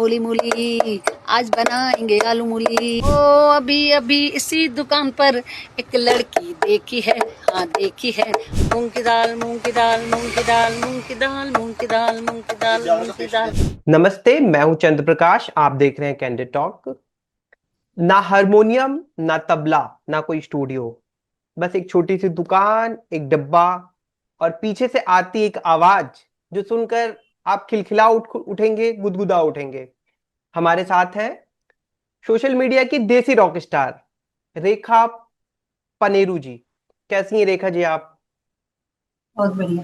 मूली मूली, आज बनाएंगे आलू मूली। ओ अभी अभी इसी दुकान पर एक लड़की देखी है, हाँ देखी है। मूंग की दाल, मूंग की दाल, मूंग की दाल, मूंग की दाल, मूंग की दाल, मूंग की दाल, मूंग की दाल। नमस्ते, मैं हूं चंद्र प्रकाश। आप देख रहे हैं कैंडिड टॉक। ना हारमोनियम, ना तबला, ना कोई स्टूडियो, बस एक छोटी सी दुकान, एक डब्बा और पीछे से आती एक आवाज जो सुनकर आप खिलखिला उठेंगे, गुदगुदा उठेंगे। हमारे साथ है सोशल मीडिया की देसी रॉक स्टार रेखा पनेरू जी। कैसी हैं रेखा जी आप? बहुत बढ़िया।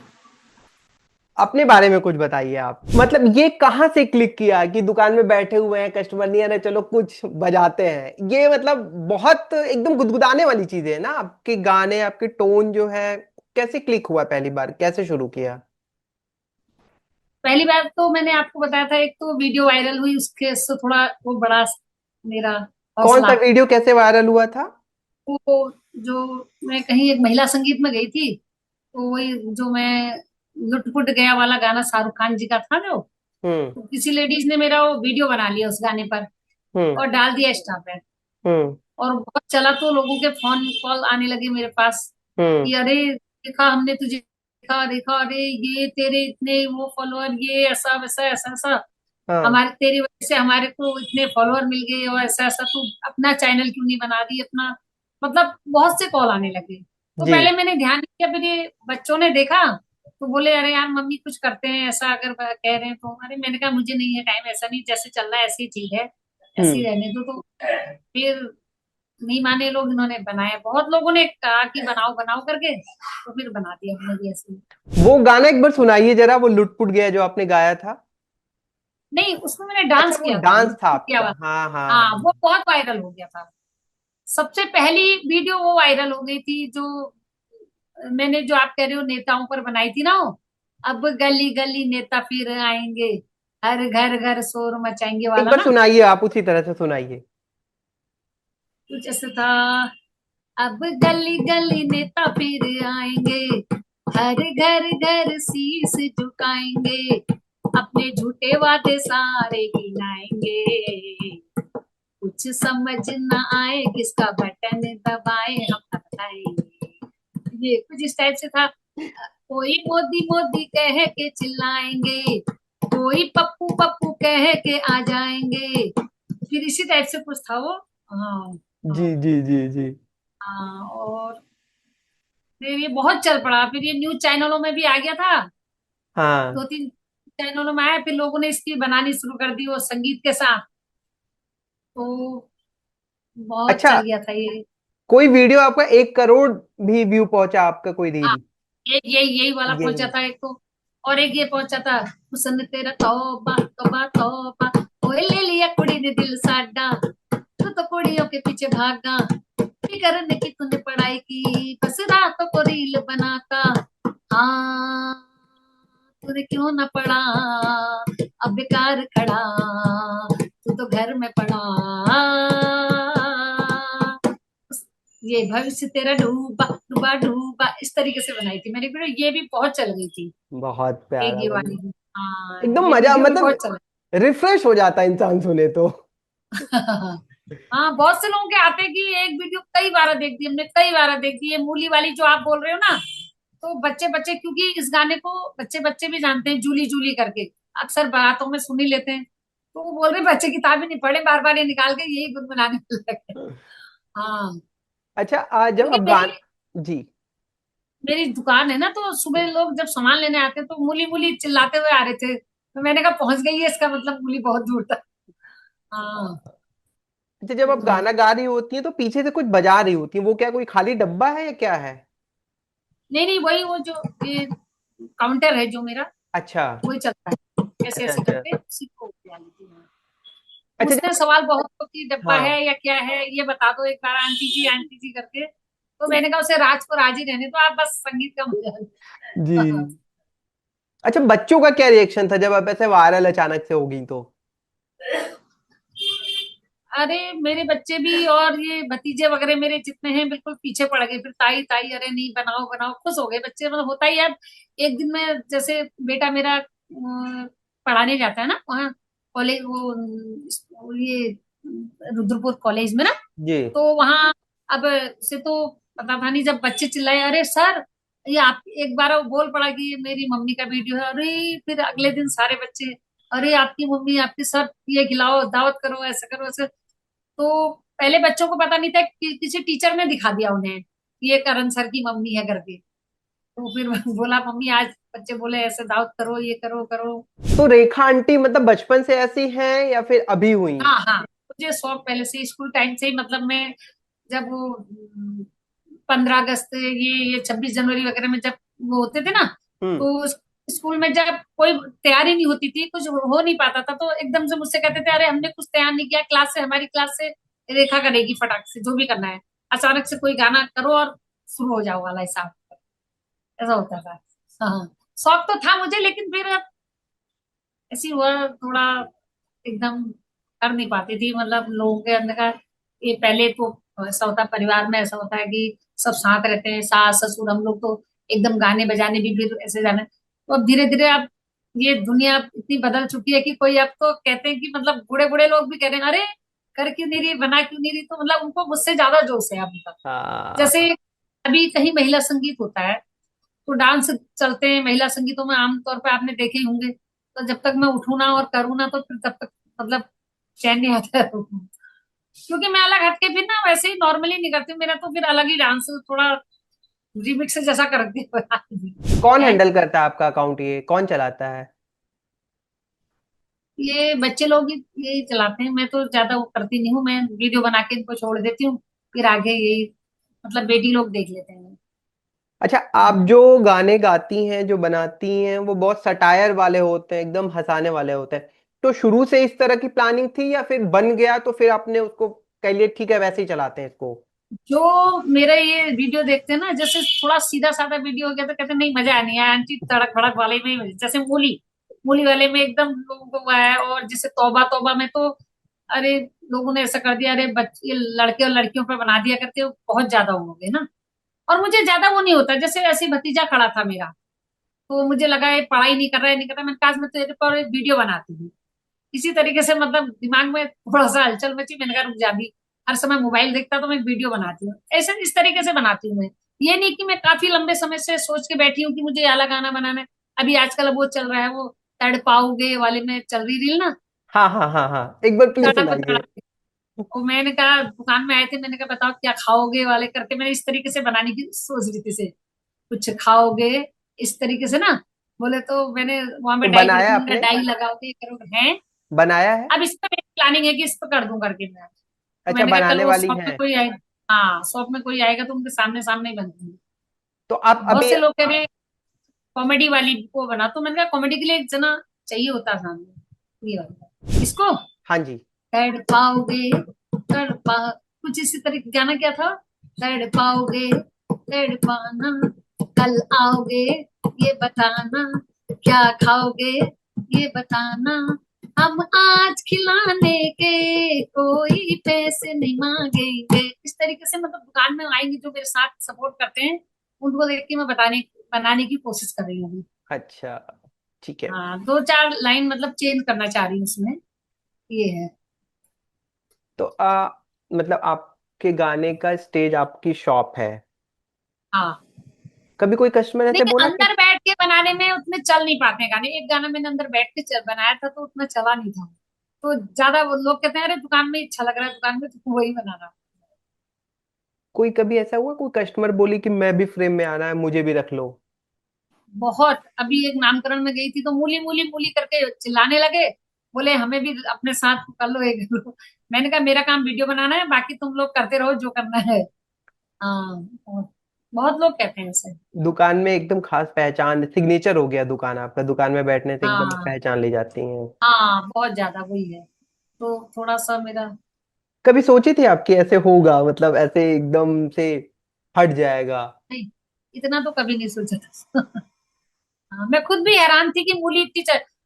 अपने बारे में कुछ बताइए आप। मतलब ये कहाँ से क्लिक किया कि दुकान में बैठे हुए हैं, कस्टमर नहीं आ रहे, चलो कुछ बजाते हैं। ये मतलब बहुत एकदम गुदगुदाने वाली चीज है ना। आपके गाने, आपके टोन जो है, कैसे क्लिक हुआ? पहली बार कैसे शुरू किया? पहली बार तो मैंने आपको बताया था, एक तो वीडियो वायरल हुई, उसके से थोड़ा वो बड़ा मेरा कौन सा हौसला। वीडियो कैसे वायरल हुआ था? वो जो मैं कहीं एक महिला संगीत में गई थी, तो वही जो मैं लुट-पुट गया वाला गाना शाहरुख खान जी का था जो, हम्म। तो किसी लेडीज ने मेरा वो वीडियो बना लिया उस गाने पर हम्म। और डाल दिया इंस्टा पे। हम्म। और बहुत चला, तो लोगों के फोन कॉल आने लगे मेरे पास हम्म। कि अरे देखा हमने तुझे, देखा देखा, अरे ये तेरे इतने वो फॉलोअर, ये ऐसा वैसा ऐसा ऐसा, हाँ। हमारे तेरी वजह से हमारे को इतने फॉलोअर मिल गए और ऐसा ऐसा, तू अपना चैनल क्यों नहीं बना दी अपना। मतलब बहुत से कॉल आने लगे। तो जी। पहले मैंने ध्यान नहीं किया, फिर ये बच्चों ने देखा तो बोले अरे यार मम्मी कुछ करते हैं ऐसा, अगर कह रहे हैं तो। अरे मैंने कहा मुझे नहीं है टाइम, ऐसा नहीं, जैसे चल रहा है ऐसे ही ठीक है, ऐसे ही हम्म। रहने दो। तो फिर नहीं माने लोग, इन्होंने बनाया, बहुत लोगों ने कहा कि बनाओ बनाओ करके, तो फिर बना दिया हमने भी ऐसे ही। वो गाना एक बार सुनाइए जरा, वो लुट-पुट गया जो आपने गाया था। नहीं, उसमें मैंने अच्छा, डांस वो किया था, डांस था लुट-पुट किया आपका। हुआ। हाँ हाँ हाँ, हाँ। वो बहुत वायरल हो गया था। सबसे पहली वीडियो वो वायरल हो गई थी जो मैंने, जो आप कह रहे हो नेताओं पर बनाई थी ना वो, अब गली गली नेता फिर आएंगे, हर घर घर शोर मचाएंगे एक वाला बार ना। सुनाइए, आप उसी तरह से सुनाइए। कुछ ऐसे था, अब गली गली नेता फिर आएंगे, हर घर घर शीश झुकाएंगे, अपने झूठे वादे सारे गिनाएंगे, कुछ समझ न आए किसका बटन दबाए हम बताएंगे। ये कुछ इस टाइप से था। कोई मोदी मोदी कह के चिल्लाएंगे, कोई पप्पू पप्पू कह के आ जाएंगे, फिर इसी टाइप से कुछ था वो। हाँ। जी हाँ। जी जी जी। हाँ, और फिर ये बहुत चल पड़ा, फिर ये न्यूज चैनलों में भी आ गया था। हाँ। दो तीन चैनलों में आया, फिर लोगों ने इसकी बनानी शुरू कर दी वो संगीत के साथ, तो बहुत अच्छा, चल गया था ये। कोई वीडियो आपका 1 करोड़ भी व्यू पहुंचा? आपका कोई हाँ, रील? यही वाला पहुंचा यही। था एक तो। और एक ये पहुंचा था, हुसन तेरा तौबा तौबा तौबा, ओए ले लिया कुड़ी ने दिल साडा, तू तो कुड़ियों के पीछे भागा, फिकर ने की तूने पढ़ाई की, बस रातों को रील बनाता, हाँ तूने क्यों ना पढ़ा, अब बेकार खड़ा, तू तो घर में पड़ा, ये भविष्य तेरा डूबा डूबा डूबा, इस तरीके से बनाई थी मैंने वीडियो, ये भी बहुत चल गई थी। बहुत एक प्यारा ये भाई। वाली भी, हाँ एकदम ये मजा, वीडियो भी मतलब बहुत चला। रिफ्रेश हो जाता है इंसान सुने तो। हाँ, बहुत से लोगों के आते हैं कि एक वीडियो कई बार देख दी हमने, कई बार देख दी। ये मूली वाली जो आप बोल रहे हो ना, तो बच्चे बच्चे, क्योंकि इस गाने को बच्चे बच्चे भी जानते हैं, जूली जूली करके अक्सर बारातों में सुन ही लेते हैं। तो वो बोल रहे बच्चे किताब ही नहीं पढ़े, बार बार ये निकाल के यही गुनगुनाने लगे। हाँ, अच्छा, आज जब क्योंकि अब मेरी गान। जी। मेरी दुकान है ना, तो सुबह लोग जब सामान लेने आते हैं तो मूली मूली चिल्लाते हुए आ रहे थे, तो मैंने कहा पहुंच गई है, इसका मतलब मूली बहुत दूर तक। हाँ। अच्छा, जब आप तो गाना गा रही होती हैं तो पीछे से कुछ बजा रही होती हैं, वो क्या कोई खाली डब्बा है या क्या है? नहीं नहीं, वही वो जो ये काउंटर है जो मेरा, अच्छा। वही चलता है, ऐसे अच्छा ऐसे अच्छा। करके उसी को बुला लेती हूँ। अच्छा पूछते हैं जब। सवाल बहुत, तो कि डब्बा हाँ। है या क्या है, ये बता दो एक बार आंटी जी करके। तो मैंने कहा उसे राज को राज ही रहने दो, आप बस संगीत का मजा जी। लो। अच्छा, बच्चों का क्या रिएक्शन था जब आप ऐसे वायरल अचानक से हो गई तो? अरे मेरे बच्चे भी और ये भतीजे वगैरह मेरे जितने हैं बिल्कुल पीछे पड़ गए, फिर ताई ताई, अरे नहीं बनाओ बनाओ, खुश हो गए बच्चे। मतलब होता ही है अब, एक दिन में जैसे बेटा मेरा पढ़ाने जाता है ना वहाँ, कॉलेज ये रुद्रपुर कॉलेज में ना, जी। तो वहां अब से तो पता था नहीं, जब बच्चे चिल्लाए अरे सर ये आप, एक बार वो बोल पड़ा कि ये मेरी मम्मी का वीडियो है, अरे फिर अगले दिन सारे बच्चे अरे आपकी मम्मी आपके सर ये खिलाओ दावत करो ऐसा करो ऐसे। तो पहले बच्चों को पता नहीं था कि किसी टीचर ने दिखा दिया उन्हें कि ये करण सर की मम्मी है करके। तो फिर बोला मम्मी आज बच्चे बोले ऐसे दावत करो ये करो करो। तो रेखा आंटी मतलब बचपन से ऐसी हैं या फिर अभी हुई? हाँ हाँ, मुझे शौक पहले से स्कूल टाइम से ही, मतलब मैं जब वो 15 अगस्त ये 26 जनवरी वगैरह में जब वो होते थे ना, हम्म। तो स्कूल में जब कोई तैयारी नहीं होती थी, कुछ हो नहीं पाता था, तो एकदम से मुझसे कहते थे अरे हमने कुछ तैयार नहीं किया, क्लास से हमारी क्लास से रेखा करेगी फटाक से जो भी करना है, अचानक से कोई गाना करो और शुरू हो जाओ वाला हिसाब, ऐसा होता था। हाँ, शौक तो था मुझे, लेकिन फिर अब ऐसी हुआ थोड़ा, एकदम कर नहीं पाती थी, मतलब लोगों के अंदर का ये पहले तो ऐसा होता, परिवार में ऐसा होता है कि सब साथ रहते हैं, सास ससुर, हम लोग तो एकदम गाने बजाने भी फिर ऐसे जाने। तो अब धीरे धीरे अब ये दुनिया इतनी बदल चुकी है कि कोई अब तो कहते हैं कि मतलब बूढ़े बूढ़े लोग भी कह रहे हैं अरे कर क्यों नहीं रही बना क्यों नहीं रही, तो मतलब उनको मुझसे ज्यादा जोश है अभी तक। हाँ। जैसे अभी कहीं महिला संगीत होता है तो डांस चलते हैं महिला संगीतों में, आमतौर पर आपने देखे ही होंगे, तो जब तक मैं उठूं ना और करूँ ना तो फिर तब तक मतलब चैन नहीं आता है। क्योंकि मैं अलग हटके फिर ना वैसे ही नॉर्मली नहीं करती हूँ, मेरा तो फिर अलग ही डांस थोड़ा रिमिक्स जैसा करती हूँ। कौन क्या है, हैंडल करता है आपका अकाउंट, ये कौन चलाता है? ये बच्चे लोग ही यही चलाते हैं, मैं तो ज्यादा वो करती नहीं हूँ, मैं वीडियो बना के इनको छोड़ देती हूँ, फिर आगे यही मतलब बेटी लोग देख लेते हैं। अच्छा, आप जो गाने गाती हैं, जो बनाती हैं, वो बहुत सटायर वाले होते हैं, एकदम हंसाने वाले होते हैं। तो शुरू से इस तरह की प्लानिंग थी या फिर बन गया तो फिर आपने उसको कह लिया ठीक है वैसे ही चलाते हैं इसको? जो मेरा ये वीडियो देखते हैं ना, जैसे थोड़ा सीधा साधा वीडियो हो गया तो कहते हैं, नहीं मजा नहीं आया आंटी, तड़क भड़क वाले में ही जैसे मूली मूली वाले में एकदम लोगों को वो है, और जैसे तौबा तौबा में तो अरे लोगों ने ऐसा कर दिया, अरे बच्चे लड़के और लड़कियों पर बना दिया करके, वो बहुत ज्यादा हो गए ना। और मुझे ज्यादा वो नहीं होता, जैसे ऐसे भतीजा खड़ा था मेरा, तो मुझे लगा ये पढ़ाई नहीं कर रहा है नहीं कर रहा, मैंने कहा "आज मैं तेरे पर वीडियो बनाती हूँ"। इसी तरीके से मतलब दिमाग में थोड़ा सा हलचल मची, मैंने कहा रुक जा भी, हर समय मोबाइल देखता तो मैं वीडियो बनाती हूँ, ऐसे इस तरीके से बनाती हूँ मैं। ये नहीं कि मैं काफी लंबे समय से सोच के बैठी हूँ कि मुझे ये वाला गाना बनाना है। अभी आजकल वो चल रहा है, वो तड़ पाओगे वाले में चल रही रील ना, हाँ हाँ हाँ हाँ, एक बार प्लीज तड़क सुनाइए। तड़क। और मैंने कहा दुकान में आए थे, मैंने कहा बताओ क्या खाओगे वाले करके, मैंने इस तरीके से बनाने की सोच रही थी से, कुछ खाओगे इस तरीके से ना, बोले तो मैंने वहां तो पे डाई की बनाया रखी, मैंने आपने? कहा डाई लगाओगे ये करोगे हैं। बनाया है? अब इस पे मेरी प्लानिंग है कि इस पे कर दूं करके मैं, तो अच्छा, मैंने कहा कल बनाने वो वाली शॉप में हैं। कोई आए, हाँ शॉप में कोई आएगा तो उनके सामने सामने ही बनती है। तो आप बहुत अभी। से लोग कह रहे हैं कॉमेडी वाली को बना, तो मैंने कहा कॉमेडी के लिए एक जना चाहिए होता सामने, ये वाला इसको हाँ जी। तड़ पाओगे तड़ पा, कुछ इसी तरह का गाना क्या था, तड़ पाओगे तड़ पाना, कल आओगे ये बताना, क्या खाओगे ये बताना, हम आज खिलाने के कोई पैसे नहीं मांगेंगे। इस तरीके से मतलब दुकान में आएंगे जो मेरे साथ सपोर्ट करते हैं, उनको देख के मैं बताने बनाने की कोशिश कर रही हूँ। अच्छा, ठीक है। हाँ, दो चार लाइन मतलब चेंज करना चाह रही हूँ उसमें, ये है। तो मतलब आपके गाने का स्टेज आपकी शॉप है? हाँ, कभी कोई कस्टमर ऐसे नहीं बोला कि। अंदर बैठ के बनाने में उतने चल नहीं पाते गाने, एक गाना मैंने अंदर बैठ के बनाया था तो उतना चला नहीं था, तो ज्यादा वो लोग कहते हैं अरे दुकान में ही अच्छा लग रहा है, दुकान में तो वही बनाना। कोई कभी ऐसा हुआ कोई कस्टमर बोली कि मैं भी फ्रेम में आना है, मुझे भी रख लो? बहुत, अभी एक नामकरण में गई थी तो मूली मूली मूली करके चिल्लाने लगे, बोले हमें भी अपने साथ कर लो एक लो। मैंने कहा मेरा काम वीडियो बनाना है, बाकी तुम लोग करते रहो जो करना है। हाँ, बहुत बहुत लोग कहते हैं ऐसे। दुकान में एकदम खास पहचान, सिग्नेचर हो गया दुकान आपका, दुकान में बैठने से एकदम हाँ पहचान ली जाती है। हाँ, बहुत ज्यादा वही है, तो थोड़ा सा मेरा, कभी सोची थी आपकी ऐसे होगा, मतलब ऐसे एकदम से हट जाएगा? नहीं इतना तो कभी नहीं सोचा था। हाँ, मैं खुद भी हैरान थी कि मूली इतनी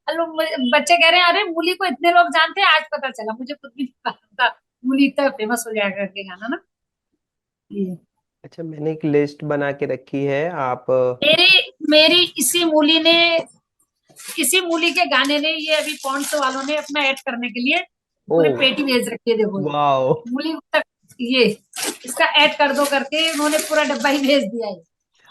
लोग, बच्चे कह रहे हैं अरे मूली को इतने लोग जानते हैं, आज पता चला, मुझे खुद भी नहीं पता था मूली इतना फेमस हो जाएगा करके गाना ना, ये। अच्छा, मैंने एक लिस्ट बना के रखी है, आप। मेरी मेरी इसी मूली ने इसी मूली के गाने ने ये अभी पॉन्ड्स वालों ने अपना ऐड करने के लिए ओ पूरे पेटी भेज रखी है, देखो ये वाओ। मूली तक, ये इसका ऐड कर दो करके उन्होंने पूरा डब्बा ही भेज दिया है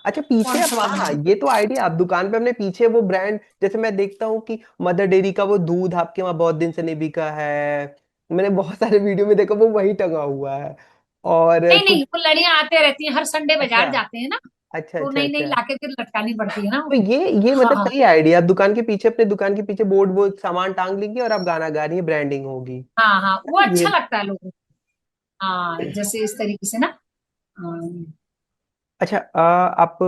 अच्छा पीछे आप, पॉन्ड्स वालों हाँ ने। ये तो आइडिया, आप दुकान पे अपने पीछे वो ब्रांड, जैसे मैं देखता हूँ कि मदर डेयरी का वो दूध आपके वहाँ बहुत दिन से नहीं बिका है, मैंने बहुत सारे वीडियो में देखा वो वही टंगा हुआ है। और नहीं नहीं, कुछ, वो लड़ियां आते रहती हैं, हर संडे अच्छा बाजार जाते हैं ना, अच्छा तो अच्छा नई नई अच्छा। लाके फिर लटकानी पड़ती है ना तो वो। ये हाँ मतलब हाँ सही आइडिया, आप दुकान के पीछे, अपने दुकान के पीछे बोर्ड वो सामान टांग लेंगे और आप गाना गा रही है, ब्रांडिंग होगी। हाँ हाँ, वो ये अच्छा लगता है लोगों को। हाँ, जैसे इस तरीके से ना। हाँ। अच्छा आप,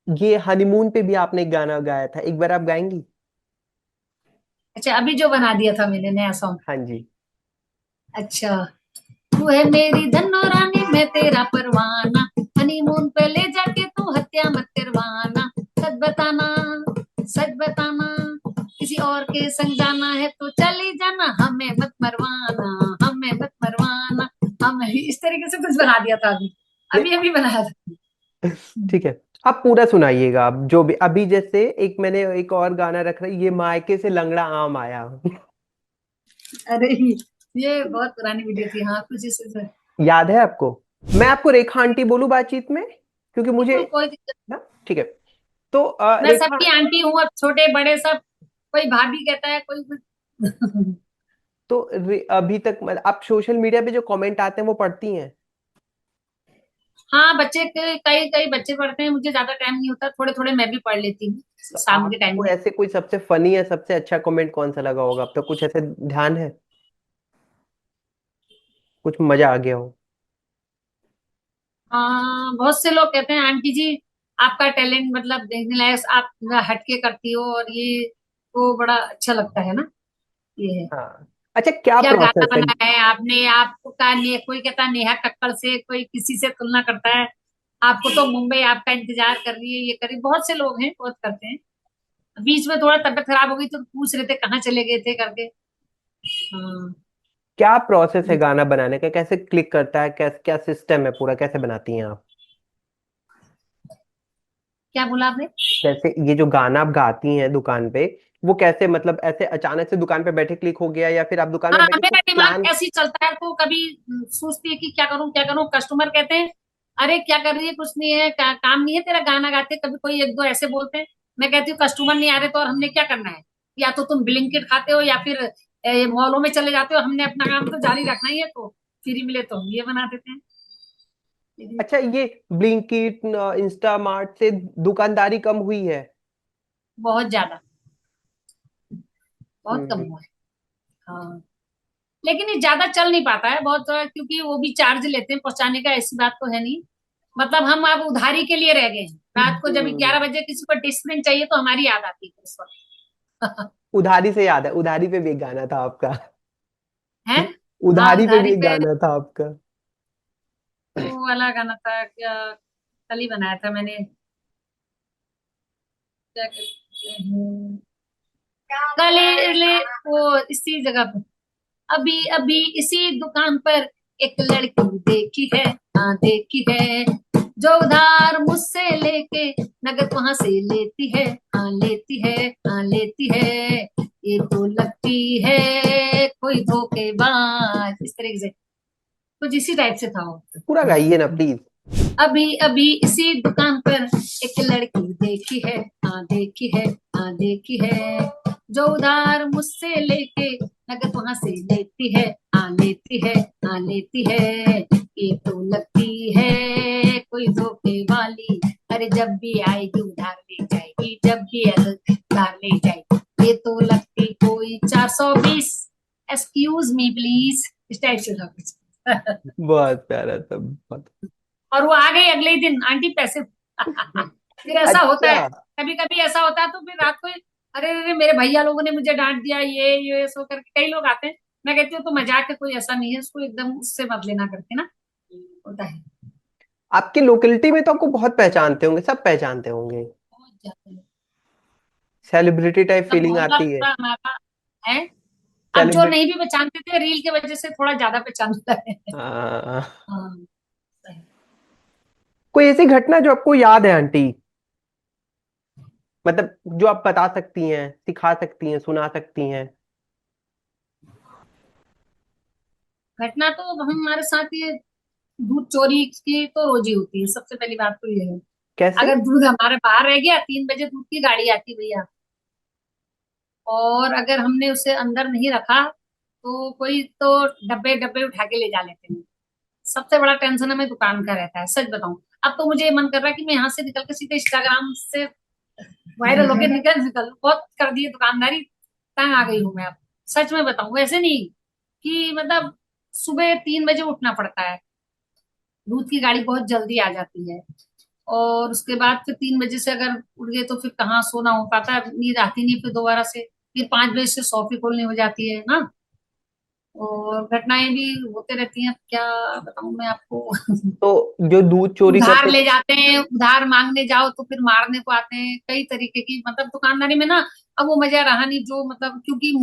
ये हनीमून पे भी आपने एक गाना गाया था, एक बार आप गाएंगी? अच्छा, अभी जो बना दिया था मैंने नया सॉन्ग। हाँ जी। अच्छा, तू है मेरी धनो रानी, मैं तेरा परवाना, हनीमून पे ले जाके तू हत्या मत करवाना, सच बताना, सच बताना, किसी और के संग जाना है तो चली जाना, हमें मत मरवाना, हमें मत मरवाना। हम इस तरीके से कुछ बना दिया था अभी, नहीं, अभी अभी बनाया था। ठीक है, आप पूरा सुनाइएगा, आप जो भी, अभी जैसे एक मैंने एक और गाना रख रहा है, ये मायके से लंगड़ा आम आया। अरे, ये बहुत पुरानी वीडियो थी, हाँ कुछ इसे। याद है आपको? मैं आपको रेखा आंटी बोलूं बातचीत में, क्योंकि मुझे बिल्कुल, कोई दिक्कत। ना, ठीक है। तो मैं रेखा, सबकी आंटी हूँ, अब छोटे बड़े सब, कोई भाभी कहता है, कोई कुछ। तो अभी तक मतलब आप सोशल मीडिया पे जो कमेंट आते हैं वो पढ़ती हैं? हाँ, बच्चे कई कई बच्चे पढ़ते हैं, मुझे ज्यादा टाइम नहीं होता, थोड़े थोड़े मैं भी पढ़ लेती हूँ तो शाम के टाइम आपको में। ऐसे कोई सबसे फनी या सबसे अच्छा कमेंट कौन सा लगा होगा अब तक, कुछ ऐसे ध्यान है, कुछ मजा आ गया हो? हाँ, बहुत से लोग कहते हैं आंटी जी, आपका टैलेंट मतलब देखने लायक, आप हटके करती हो, और ये तो बड़ा अच्छा लगता है ना, ये है। हाँ। अच्छा क्या क्या गाना प्रोसेस है? बनाया है आपने, आपका कोई कहता है नेहा कक्कड़ से, कोई किसी से तुलना करता है, आपको तो मुंबई आपका इंतजार कर रही है, ये करी, बहुत से लोग हैं, बहुत करते हैं। बीच में थोड़ा तबीयत खराब हो गई तो पूछ रहे थे कहाँ चले गए थे करके। हाँ। क्या प्रोसेस है गाना बनाने का, कैसे क्लिक करता है, कैसे, क्या सिस्टम है पूरा, कैसे बनाती हैं आप? क्या बोला आपने? जैसे ये जो गाना आप गाती हैं दुकान पे, वो कैसे, मतलब ऐसे अचानक से दुकान पे बैठे क्लिक हो गया, या फिर आप दुकान में हाँ, बैठे मेरा कुछ दिमाग प्लान? ऐसे ही चलता है, तो कभी सोचती है कि क्या करूं क्या करूं, कस्टमर कहते हैं अरे क्या कर रही है, कुछ नहीं है, काम नहीं है तेरा, गाना गाते, कभी कोई एक दो ऐसे बोलते हैं। मैं कहती हूँ कस्टमर नहीं आ रहे तो और हमने क्या करना है, या तो तुम ब्लिंकिट खाते हो, या फिर मॉलों में चले जाते हो, हमने अपना काम तो जारी रखना ही है, तो फ्री मिले तो हम ये बना देते हैं। अच्छा ये ब्लिंकिट, इंस्टामार्ट से दुकानदारी कम हुई है? बहुत ज्यादा, बहुत कम हम्म। हुआ है। हाँ, लेकिन ये ज्यादा चल नहीं पाता है बहुत, क्योंकि वो भी चार्ज लेते हैं पहुंचाने का, ऐसी बात तो है नहीं। मतलब हम अब उधारी के लिए रह गए हैं, रात को जब हम्म। 11 बजे किसी को डिस्प्रिंट चाहिए तो हमारी याद आती है उस वक्त। उधारी से याद है, उधारी पे भी एक गाना था आपका। है। हाँ, उधारी पे भी उधारी एक पे, गाना था आपका। वो वाला गाना था क्या, कल ही बनाया था मैंने, क्या कहते हैं, कल वो इसी जगह पे, अभी अभी इसी दुकान पर एक लड़की देखी है, हाँ देखी है, जो उधार मुझसे लेके नगद वहां से लेती है, हाँ लेती है, हाँ लेती है, ये तो लगती है कोई धोखेबाज, इस तरीके से कुछ इसी टाइप से था वो। पूरा गाइए ना प्लीज। अभी अभी इसी दुकान पर एक लड़की देखी है, हाँ देखी है, हाँ देखी है, जो उधार मुझसे लेके नगद वहां से लेती है, हाँ लेती है, हाँ लेती है, ये तो लगती है कोई धोखे वाली, अरे जब भी आएगी उधार ले जाएगी, जब भी आएगी उधार ले जाएगी, ये तो लगती कोई 420, एक्सक्यूज मी प्लीज, इस टाइप से था कुछ। बहुत प्यारा था, बहुत। और वो आ गई अगले ही दिन, आंटी पैसे। फिर ऐसा होता अच्छा। है, कभी कभी ऐसा होता है, तो फिर रात को अरे अरे मेरे भैया लोगों ने मुझे डांट दिया, ये सो करके कई लोग आते हैं। मैं कहती हूँ तो मजाक है, कोई ऐसा नहीं है, उसको एकदम उससे मत लेना करके ना, होता है। आपकी लोकेलिटी में तो आपको बहुत पहचानते होंगे, सब पहचानते होंगे, बहुत ज्यादा लोग, सेलिब्रिटी टाइप सब फीलिंग मोहल्ला आती है? पूरा हमारा है। अब जो सेलिब्रिटी। नहीं भी पहचानते थे, रील की वजह से थोड़ा ज्यादा पहचानता है। हाँ। हाँ, सही। कोई ऐसी घटना जो आपको याद है आंटी? मतलब जो आप बता सकती हैं, सिखा सकती हैं, सुना सकती हैं। घटना तो हमारे साथ ये दूध चोरी की तो रोज ही होती है। सबसे पहली बात तो ये है, कैसे? अगर दूध हमारे बाहर रह गया, 3 बजे दूध की गाड़ी आती है भैया, और अगर हमने उसे अंदर नहीं रखा तो कोई तो डब्बे डब्बे उठा के ले जा लेते हैं। सबसे बड़ा टेंशन हमें दुकान का रहता है, सच बताऊं। अब तो मुझे ये मन कर रहा है कि मैं यहाँ से निकल के सीधे इंस्टाग्राम से वायरल होके निकल निकल बहुत कर दी है दुकानदारी। तंग आ गई हूँ मैं अब, सच में बताऊं। वैसे नहीं कि मतलब सुबह 3 बजे उठना पड़ता है, दूध की गाड़ी बहुत जल्दी आ जाती है, और उसके बाद फिर 3 बजे से अगर उठ गए तो फिर कहाँ सोना हो पाता है, नींद आती नहीं फिर दोबारा से। फिर 5 बजे से शॉप ही खोलनी हो जाती है ना, और घटनाएं भी होते रहती हैं। क्या बताऊं मैं आपको। तो जो दूध चोरी उधार करते। ले जाते हैं, उधार मांगने जाओ तो फिर मारने को आते हैं, कई तरीके की मतलब दुकानदारी में ना। अब वो मजा रहा नहीं जो मतलब, क्योंकि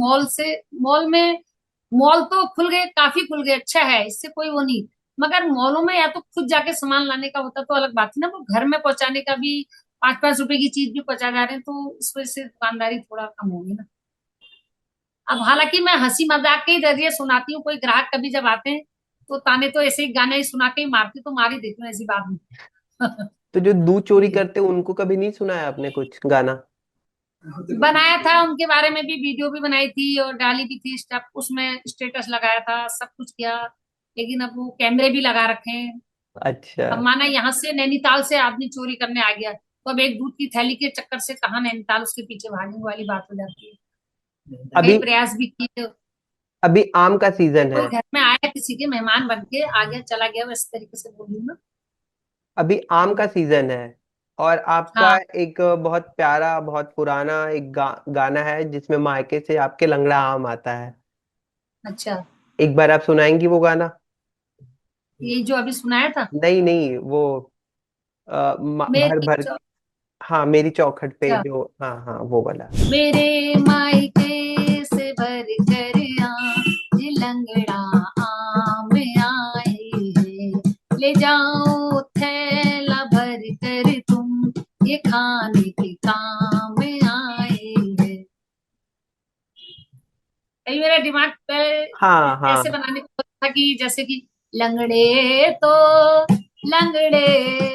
मॉल तो खुल गए, काफी खुल गए, अच्छा है, इससे कोई वो नहीं। मगर मॉलों में या तो खुद जाके सामान लाने का होता तो अलग बात थी ना, वो घर में पहुंचाने का भी 5-5 रुपए की चीज भी पहुंचा जा रहे हैं, तो इस वजह से दुकानदारी थोड़ा कम होगी ना। अब हालांकि मैं हंसी मजाक के जरिए सुनाती हूँ, कोई ग्राहक कभी जब आते हैं तो ताने तो ऐसे ही गाने ही सुना के ही मारती, तो मार ही देती हूँ, ऐसी बात नहीं। तो जो दूध चोरी जी। करते उनको कभी नहीं सुनाया आपने कुछ गाना? बनाया था, उनके बारे में भी वीडियो भी बनाई थी और डाली भी थी, स्टेप उसमें स्टेटस लगाया था, सब कुछ किया। लेकिन अब वो कैमरे भी लगा रखे हैं। अच्छा। अब माना यहाँ से नैनीताल से आदमी चोरी करने आ गया, तो अब एक दूध की थैली के चक्कर से कहाँ नैनीताल उसके पीछे भागने वाली बात हो जाती है। कई अभी प्रयास भी किए। अभी आम का फिर सीजन कोई है। घर में आया, किसी के मेहमान बन के आ गया चला गया, वैसे तरीके से बोल रही हूँ ना। अभी आम का सीजन है, और आपका हाँ। एक बहुत प्यारा, बहुत पुराना एक गाना है जिसमें मायके से आपके लंगड़ा आम आता है। अच्छा, एक बार आप सुनाएंगी वो गाना? ये जो अभी सुनाया था। नहीं नहीं, वो भर मेरी भर। चौ- हाँ, मेरी चौखट पे अच्छा, जो, हाँ हाँ, वो वाला। मेरे मायके से भर कर आज लंगड़ा आम आए हैं, ले जाओ थैला भर कर तुम, ये खाने के काम आए हैं। कई मेरा दिमाग पे हाँ ऐसे हाँ। बनाने को था कि जैसे कि लंगड़े तो लंगड़े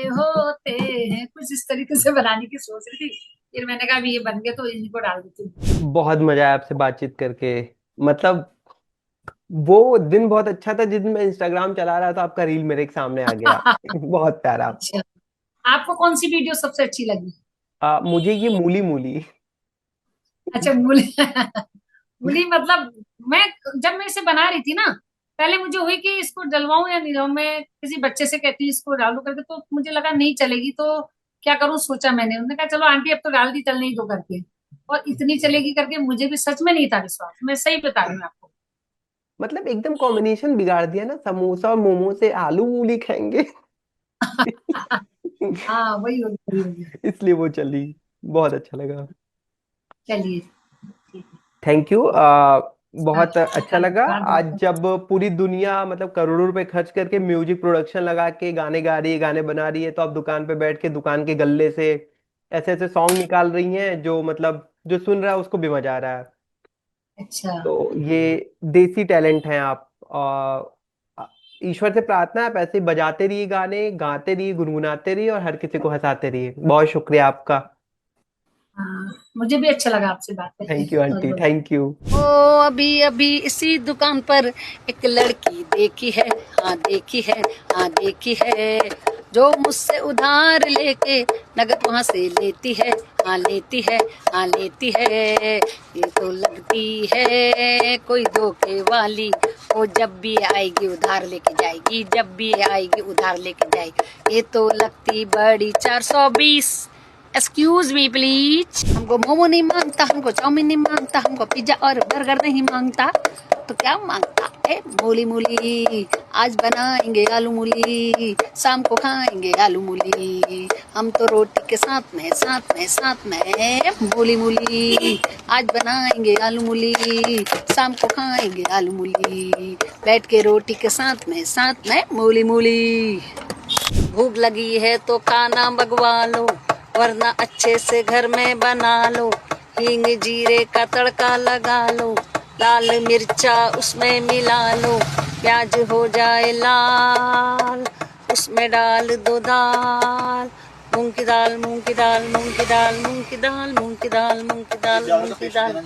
होते हैं, कुछ इस तरीके से बनाने की सोच रही थी। फिर मैंने कहा अभी ये बन गए तो इन्हीं को डाल देती हूँ। बहुत मजा आया आपसे बातचीत करके। मतलब वो दिन बहुत अच्छा था जिस दिन मैं इंस्टाग्राम चला रहा था, आपका रील मेरे सामने आ गया। बहुत प्यारा। अच्छा, आपको कौन सी वीडियो सबसे अच्छी लगी? मुझे ये मूली मूली। अच्छा, मूली। मूली मतलब मैं जब मैं इसे बना रही थी ना, पहले मुझे हुई कि इसको डलवाऊं या नहीं डलवाऊं। मैं किसी बच्चे से कहती हूँ इसको डालू करके, तो मुझे लगा नहीं चलेगी, तो क्या करूं, सोचा मैंने, उन्होंने कहा चलो आंटी अब तो डाल दी, चलने ही दो करके। और इतनी चलेगी करके मुझे भी सच में नहीं था विश्वास, मैं सही बता रही हूँ आपको। मतलब एकदम कॉम्बिनेशन बिगाड़ दिया ना, समोसा और मोमो से आलू मूली खाएंगे। हाँ, वही होगी वही होगी। इसलिए वो चली। बहुत अच्छा लगा। चलिए, ठीक है। Thank you. बहुत अच्छा आपका लगा। धन्यवाद आज बहुत। जब पूरी दुनिया मतलब करोड़ों रुपए खर्च करके म्यूजिक प्रोडक्शन लगा के गाने गा रही है, गाने बना रही है, तो आप दुकान पे बैठ के दुकान के गल्ले से ऐसे ऐसे सॉन्ग निकाल रही हैं जो मतलब जो सुन रहा है उसको भी मजा आ रहा है। अच्छा। तो ये देसी टैलेंट हैं आप। ईश्वर से प्रार्थना है आप ऐसे ही बजाते रहिए, गाने गाते रहिए, गुनगुनाते रहिए, और हर किसी को हंसाते रहिए। बहुत शुक्रिया आपका। हाँ, मुझे भी अच्छा लगा आपसे बात करके, थैंक यू बहुत आंटी, बहुत। Thank you. ओ, अभी अभी इसी दुकान पर एक लड़की देखी है, हाँ देखी है, हाँ देखी है, जो मुझसे उधार लेके नगद वहां से लेती है, हाँ लेती है, हाँ लेती है। ये तो लगती है कोई धोखे वाली, वो जब भी आएगी उधार लेके जाएगी, जब भी आएगी उधार लेके जाएगी। ये तो लगती बड़ी 420। एक्सक्यूज मी प्लीज, हमको मोमो नहीं मांगता, हमको चाउमीन नहीं मांगता, हमको पिज्जा और बर्गर नहीं मांगता, तो क्या मांगता है? मूली मूली, आज बनाएंगे आलू मूली, शाम को खाएंगे आलू मूली, हम तो रोटी के साथ में साथ में साथ में मूली मूली, आज बनाएंगे आलू मूली, शाम को खाएंगे आलू मूली, बैठ के रोटी के साथ में मूली मूली। भूख लगी है तो खाना मंगवा लो, वरना अच्छे से घर में बना लो। हींग जीरे का तड़का लगा लो, लाल मिर्चा उसमें मिला लो। प्याज हो जाए लाल, उसमें डाल दो दाल। मूंग की दाल, मूंग की दाल, मूंग की दाल, मूंग की दाल, मूंग की दाल, मूंग की दाल, मूंग की दाल।